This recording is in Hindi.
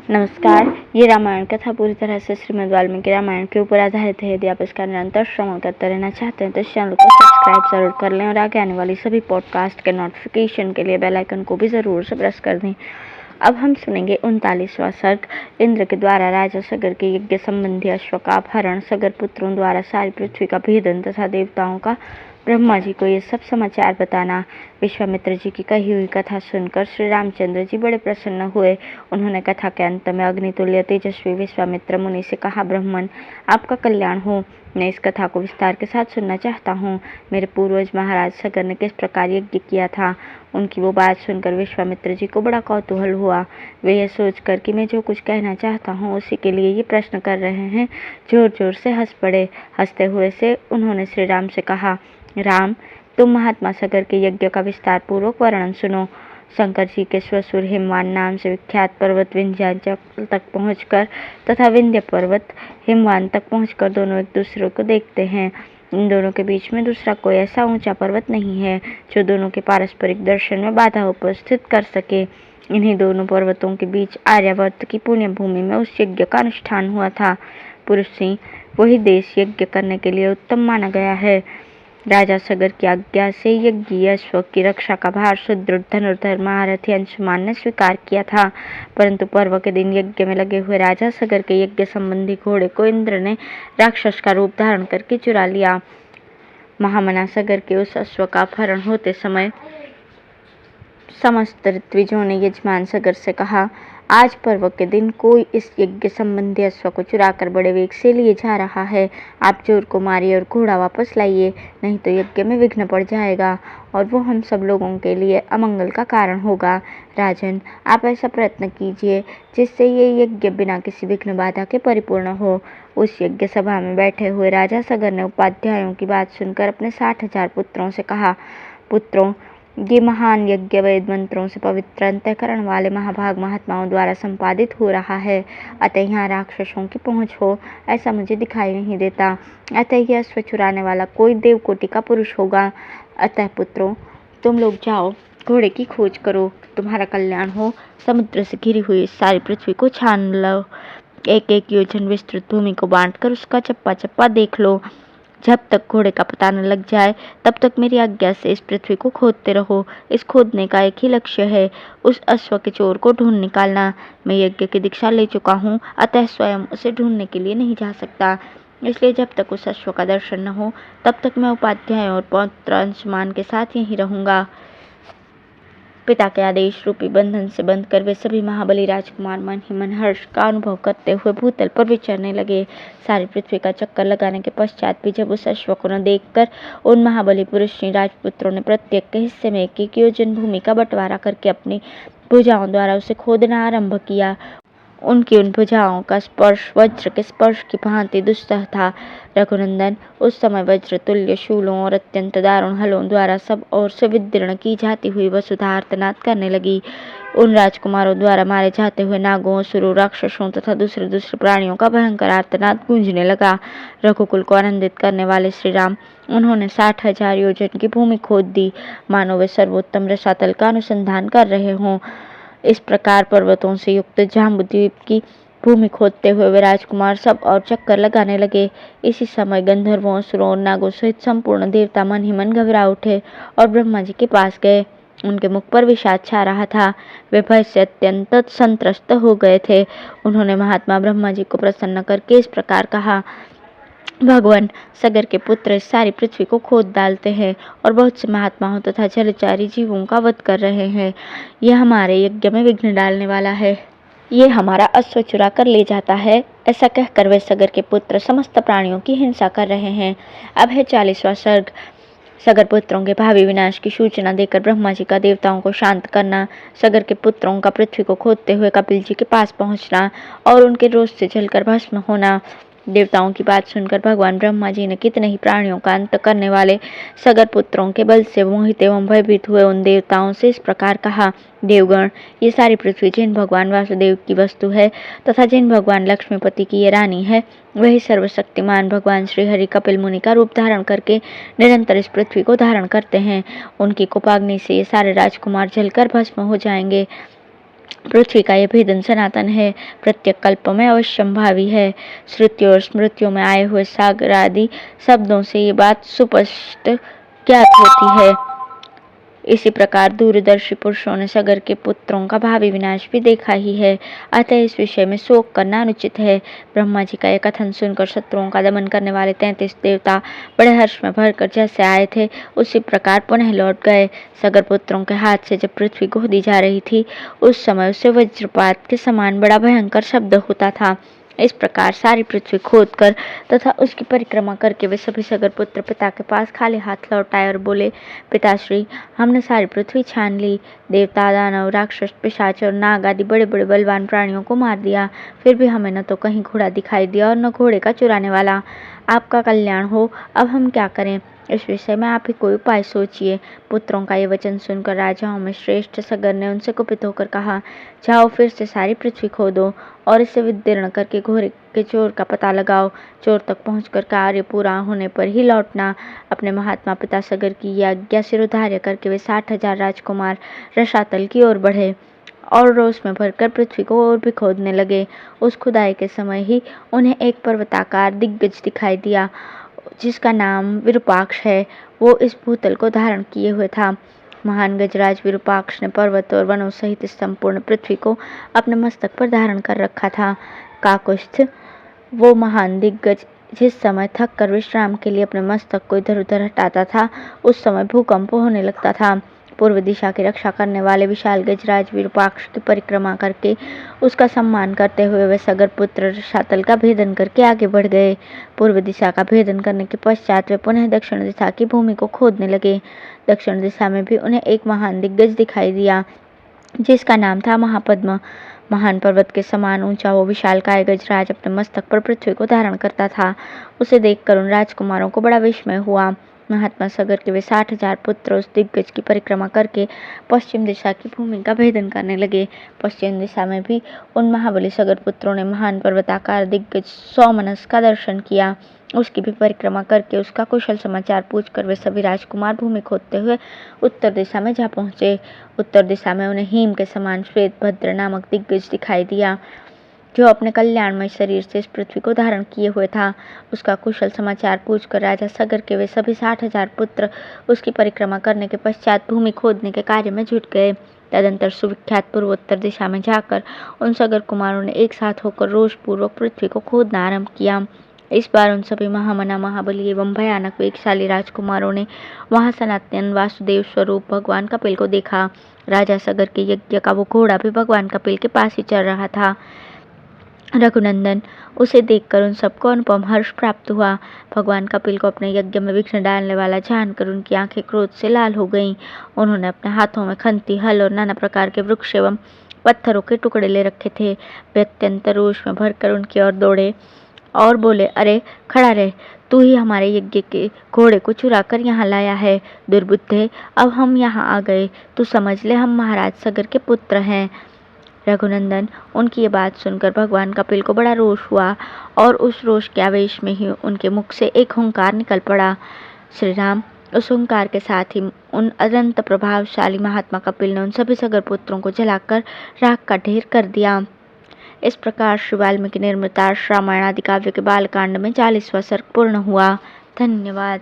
नमस्कार। ये रामायण कथा पूरी तरह से श्रीमद् वाल्मीकि रामायण के ऊपर आधारित है। यदि आप इसका निरंतर श्रवण करते रहना चाहते हैं तो इस चैनल को सब्सक्राइब जरूर कर लें और आगे आने वाली सभी पॉडकास्ट के नोटिफिकेशन के लिए बेल आइकन को भी ज़रूर से प्रेस कर दें। अब हम सुनेंगे 39वां सर्ग। इंद्र के द्वारा राजा सगर के यज्ञ संबंधी अश्व का अपहरण, सगर पुत्रों द्वारा सारी पृथ्वी का भेदन तथा देवताओं का ब्रह्मा जी को ये सब समाचार बताना। विश्वामित्र जी की कही हुई कथा सुनकर श्री रामचंद्र जी बड़े प्रसन्न हुए। उन्होंने कथा के अंत में अग्नितुल्य तेजस्वी विश्वामित्र मुनि से कहा, ब्राह्मण, आपका कल्याण हो। मैं इस कथा को विस्तार के साथ सुनना चाहता हूँ। मेरे पूर्वज महाराज सगर ने किस प्रकार यज्ञ किया था। उनकी वो बात सुनकर विश्वामित्र जी को बड़ा कौतूहल हुआ। वे यह सोचकर कि मैं जो कुछ कहना चाहता हूँ उसी के लिए ये प्रश्न कर रहे हैं, जोर जोर से हंस पड़े। हंसते हुए से उन्होंने श्री राम से कहा, राम, तुम महात्मा सगर के यज्ञ का विस्तार पूर्वक वर्णन सुनो। शंकर जी के स्वसुर हिमवान नाम से विख्यात पर्वत विंध्याचल तक पहुंचकर तथा विंध्य पर्वत हिमवान तक पहुंचकर दोनों एक दूसरे को देखते हैं। इन दोनों के बीच में दूसरा कोई ऐसा ऊंचा पर्वत नहीं है जो दोनों के पारस्परिक दर्शन में बाधा उपस्थित कर सके। इन्हीं दोनों पर्वतों के बीच आर्यावर्त की पुण्य भूमि में उस यज्ञ का अनुष्ठान हुआ था। पुरुष सिंह वही देश यज्ञ करने के लिए उत्तम माना गया है। राजा सगर की आज्ञा से यज्ञ अश्व की रक्षा का भार सुदृढ़ धनुर्धर महारथी अंशुमान ने स्वीकार किया था, परंतु पर्व के दिन यज्ञ में लगे हुए राजा सगर के यज्ञ संबंधी घोड़े को इंद्र ने राक्षस का रूप धारण करके चुरा लिया। महामना सगर के उस अश्व का अपहरण होते समय समस्त ऋत्विजों ने यजमान सगर से कहा, आज पर्व के दिन कोई इस यज्ञ संबंधी अश्व को चुराकर बड़े वेग से लिए जा रहा है। आप चोर को मारिए और घोड़ा वापस लाइए, नहीं तो यज्ञ में विघ्न पड़ जाएगा और वो हम सब लोगों के लिए अमंगल का कारण होगा। राजन, आप ऐसा प्रयत्न कीजिए जिससे ये यज्ञ बिना किसी विघ्न बाधा के परिपूर्ण हो। उस यज्ञ सभा में बैठे हुए राजा सगर ने उपाध्यायों की बात सुनकर अपने 60,000 पुत्रों से कहा, पुत्रों, ये महान यज्ञ वेद मंत्रों से पवित्र अंतःकरण वाले महाभाग महात्माओं द्वारा संपादित हो रहा है, अतः यहाँ राक्षसों की पहुँच हो ऐसा मुझे दिखाई नहीं देता। अतः यह अश्व चुराने वाला कोई देवकोटि का पुरुष होगा। अतः पुत्रों, तुम लोग जाओ, घोड़े की खोज करो, तुम्हारा कल्याण हो। समुद्र से घिरी हुई सारी पृथ्वी को छान लो, एक एक योजन विस्तृत भूमि को बांटकर उसका चप्पा चप्पा देख लो। जब तक घोड़े का पता न लग जाए तब तक मेरी आज्ञा से इस पृथ्वी को खोदते रहो। इस खोदने का एक ही लक्ष्य है, उस अश्व के चोर को ढूंढ निकालना। मैं यज्ञ की दीक्षा ले चुका हूँ, अतः स्वयं उसे ढूंढने के लिए नहीं जा सकता। इसलिए जब तक उस अश्व का दर्शन न हो तब तक मैं उपाध्याय और पौत्र अंशुमान के साथ यहीं रहूंगा। पिता के आदेश रूपी बंधन से बंधकर वे सभी महाबली राजकुमार मन ही मन हर्ष का अनुभव करते हुए भूतल पर विचरने लगे। सारी पृथ्वी का चक्कर लगाने के पश्चात भी जब उस अश्व को न देखकर उन महाबली पुरुष राजपुत्रों ने प्रत्येक के हिस्से में एक योजन भूमि का बंटवारा करके अपनी भुजाओं द्वारा उसे खोदना आरंभ किया। उनकी उन भुजाओं का स्पर्श वज्र के स्पर्श की भांति दुस्सह था। रघुनंदन, उस समय वज्र तुल्य शूलों और अत्यंत दारुण हलों द्वारा सब ओर से विदीर्ण की जाती हुई वसुधा आर्तनाद करने लगी। उन राजकुमारों द्वारा मारे जाते हुए नागों, असुरों, राक्षसों तथा दूसरे दूसरे प्राणियों का भयंकर आर्तनाद गूंजने लगा। रघुकुल को आनंदित करने वाले श्री राम, उन्होंने 60,000 योजन की भूमि खोद दी, मानो वे सर्वोत्तम रसातल का अनुसंधान कर रहे हों। इस प्रकार पर्वतों से युक्त जाम्बुद्वीप की भूमि खोदते हुए वे राजकुमार सब और चक्कर लगाने लगे। इसी समय गंधर्वों, असुरों और नागों सहित संपूर्ण देवता मन ही मन घबरा उठे और ब्रह्मा जी के पास गए। उनके मुख पर विषाद छा रहा था, वे भय से अत्यंत संत्रस्त हो गए थे। उन्होंने महात्मा ब्रह्मा जी को प्रसन्न करके इस प्रकार कहा, भगवान, सगर के पुत्र इस सारी पृथ्वी को खोद डालते हैं और बहुत से महात्माओं तथा जलचारी जीवों का वध कर रहे हैं। यह हमारे यज्ञ में विघ्न डालने वाला है। ये हमारा अश्व चुरा कर ले जाता है। ऐसा कहकर वे सगर के पुत्र समस्त प्राणियों की हिंसा कर रहे हैं। अब है 40वां सर्ग। सगर पुत्रों के भावी विनाश की सूचना देकर ब्रह्मा जी का देवताओं को शांत करना, सगर के पुत्रों का पृथ्वी को खोदते हुए कपिल जी के पास पहुंचना और उनके रोष से जलकर भस्म होना। देवताओं की बात सुनकर भगवान ब्रह्मा जी ने कितने ही प्राणियों का अंत करने वाले सगर पुत्रों के बल से मोहित एवं भयभीत हुए उन देवताओं से इस प्रकार कहा, देवगण, ये सारी पृथ्वी जिन भगवान वासुदेव की वस्तु है तथा जिन भगवान लक्ष्मीपति की ये रानी है, वही सर्वशक्तिमान भगवान श्री हरि कपिल मुनि का रूप धारण करके निरंतर इस पृथ्वी को धारण करते हैं। उनकी कोपाग्नि से ये सारे राजकुमार जलकर भस्म हो जाएंगे। पृथ्वी का यह भेदन सनातन है, प्रत्येक कल्प में अवश्यंभावी है। श्रुतियों और स्मृतियों में आए हुए सागर आदि शब्दों से ये बात सुस्पष्ट ज्ञात होती है। इसी प्रकार दूरदर्शी पुरुषों ने सगर के पुत्रों का भावी विनाश भी देखा ही है, अतः इस विषय में शोक करना अनुचित है। ब्रह्मा जी का यह कथन सुनकर शत्रुओं का दमन करने वाले 33 देवता बड़े हर्ष में भरकर जैसे आए थे उसी प्रकार पुनः लौट गए। सगर पुत्रों के हाथ से जब पृथ्वी गोदी जा रही थी उस समय उसे वज्रपात के समान बड़ा भयंकर शब्द होता था। इस प्रकार सारी पृथ्वी खोदकर तथा उसकी परिक्रमा करके वे सभी सगर पुत्र पिता के पास खाली हाथ लौट आए और बोले, पिताश्री, हमने सारी पृथ्वी छान ली, देवता, दानव, राक्षस, पिशाच और नाग आदि बड़े बड़े बलवान प्राणियों को मार दिया, फिर भी हमें न तो कहीं घोड़ा दिखाई दिया और न घोड़े का चुराने वाला। आपका कल्याण हो, अब हम क्या करें? इस विषय में आप ही कोई उपाय सोचिए। पुत्रों का ये वचन सुनकर राजाओं में श्रेष्ठ सगर ने उनसे कुपित होकर कहा, जाओ फिर से सारी पृथ्वी खोदो और इसे विदीर्ण करके घोड़े के चोर का पता लगाओ। चोर तक पहुंचकर कार्य पूरा होने पर ही लौटना। अपने महात्मा पिता सगर की यह आज्ञा सिरोधार्य करके वे 60,000 राजकुमार रसातल की ओर बढ़े और रोष में भरकर पृथ्वी को और भी खोदने लगे। उस खुदाई के समय ही उन्हें एक पर्वताकार दिग्गज दिखाई दिया जिसका नाम विरूपाक्ष है। वो इस भूतल को धारण किए हुए था। महान गजराज विरूपाक्ष ने पर्वत और वनों सहित संपूर्ण पृथ्वी को अपने मस्तक पर धारण कर रखा था। काकुस्थ, वो महान दिग्गज जिस समय थक कर विश्राम के लिए अपने मस्तक को इधर उधर हटाता था उस समय भूकंप होने लगता था। पूर्व दिशा की रक्षा करने वाले विशाल गजराज विरूपाक्ष की परिक्रमा करके उसका सम्मान करते हुए वे सगर पुत्र रसातल का भेदन करके आगे बढ़ गए। पूर्व दिशा का भेदन करने के पश्चात वे पुनः दक्षिण दिशा की भूमि को खोदने लगे। दक्षिण दिशा में भी उन्हें एक महान दिग्गज दिखाई दिया जिसका नाम था महापद्म। महान पर्वत के समान ऊंचा वो विशाल काय गजराज अपने मस्तक पर पृथ्वी को धारण करता था। उसे देखकर उन राजकुमारों को बड़ा विस्मय हुआ। महात्मा सगर के वे 60,000 पुत्र उस दिग्गज की परिक्रमा करके पश्चिम दिशा की भूमि का भेदन करने लगे। पश्चिम दिशा में भी उन महाबली सगर पुत्रों ने महान पर्वताकार दिग्गज सौमनस का दर्शन किया। उसकी भी परिक्रमा करके उसका कुशल समाचार पूछकर वे सभी राजकुमार भूमि खोदते हुए उत्तर दिशा में जा पहुंचे। उत्तर दिशा में उन्हें हिम के समान श्वेत भद्र नामक दिग्गज दिखाई दिया जो अपने कल्याणमय शरीर से इस पृथ्वी को धारण किए हुए था। उसका कुशल समाचार पूछकर राजा सगर के वे सभी 60,000 पुत्र उसकी परिक्रमा करने के पश्चात भूमि खोदने के कार्य में जुट गए। तदंतर सुविख्यात पूर्वोत्तर दिशा में जाकर उन सगर कुमारों ने एक साथ होकर रोषपूर्वक पृथ्वी को खोदना आरंभ किया। इस बार उन सभी महामना महाबली एवं भयानक वेगशाली राजकुमारों ने वहां सनातन वासुदेव स्वरूप भगवान कपिल को देखा। राजा सगर के यज्ञ का वो घोड़ा भी भगवान कपिल के पास ही चल रहा था। रघुनंदन, उसे देखकर उन सबको अनुपम हर्ष प्राप्त हुआ। भगवान कपिल को अपने यज्ञ में विघ्न डालने वाला जानकर उनकी आंखें क्रोध से लाल हो गईं। उन्होंने अपने हाथों में खंती, हल और नाना प्रकार के वृक्ष एवं पत्थरों के टुकड़े ले रखे थे। वे अत्यंत रोष में भरकर उनकी ओर दौड़े और बोले, अरे खड़ा रह, तू ही हमारे यज्ञ के घोड़े को चुरा कर यहाँ लाया है। दुर्बुद्धे, अब हम यहाँ आ गए, तू समझ ले हम महाराज सगर के पुत्र हैं। रघुनंदन, उनकी ये बात सुनकर भगवान कपिल को बड़ा रोष हुआ और उस रोष के आवेश में ही उनके मुख से एक हुंकार निकल पड़ा। श्री राम, उस हुंकार के साथ ही उन अनंत प्रभावशाली महात्मा कपिल ने उन सभी सगर पुत्रों को जलाकर राख का ढेर कर दिया। इस प्रकार श्री वाल्मीकि निर्मित रामायण आदि काव्य के बालकांड में 40वां सर्ग पूर्ण हुआ। धन्यवाद।